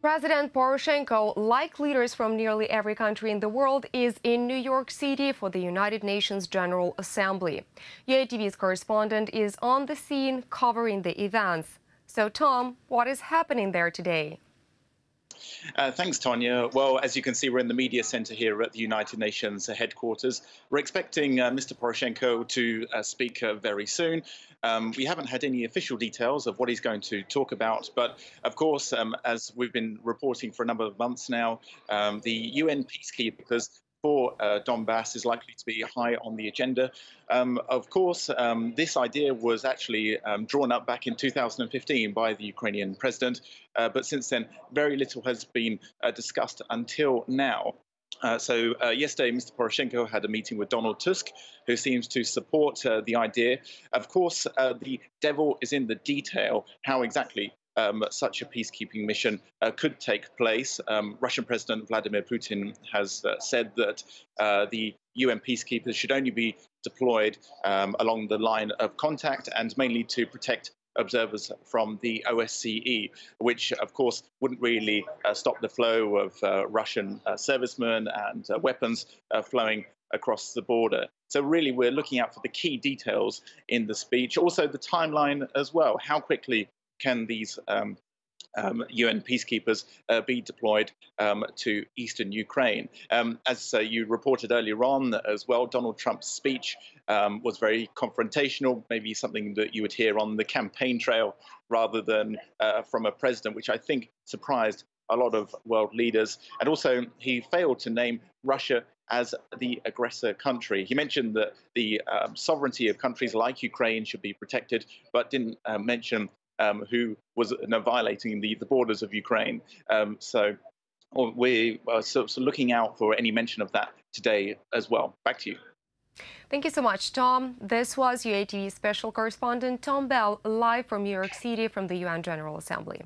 President Poroshenko, like leaders from nearly every country in the world, is in New York City for the United Nations General Assembly. UATV's correspondent is on the scene covering the events. So, Tom, what is happening there today? Thanks, Tanya. Well, as you can see, we're in the media center here at the United Nations headquarters. We're expecting Mr. Poroshenko to speak very soon. We haven't had any official details of what he's going to talk about, but of course, as we've been reporting for a number of months now, the UN peacekeepers for Donbass is likely to be high on the agenda. Of course, this idea was actually drawn up back in 2015 by the Ukrainian president, but since then, very little has been discussed until now. Yesterday, Mr. Poroshenko had a meeting with Donald Tusk, who seems to support the idea. Of course, the devil is in the detail, how exactly such a peacekeeping mission could take place. Russian President Vladimir Putin has said that the UN peacekeepers should only be deployed along the line of contact and mainly to protect observers from the OSCE, which of course wouldn't really stop the flow of Russian servicemen and weapons flowing across the border. So really we're looking out for the key details in the speech, also the timeline as well. How quickly can these UN peacekeepers be deployed to eastern Ukraine? As you reported earlier on as well, Donald Trump's speech was very confrontational, maybe something that you would hear on the campaign trail rather than from a president, which I think surprised a lot of world leaders. And also, he failed to name Russia as the aggressor country. He mentioned that the sovereignty of countries like Ukraine should be protected, but didn't mention who was violating the borders of Ukraine. We are sort of looking out for any mention of that today as well. Back to you. Thank you so much, Tom. This was UATV special correspondent Tom Bell, live from New York City from the UN General Assembly.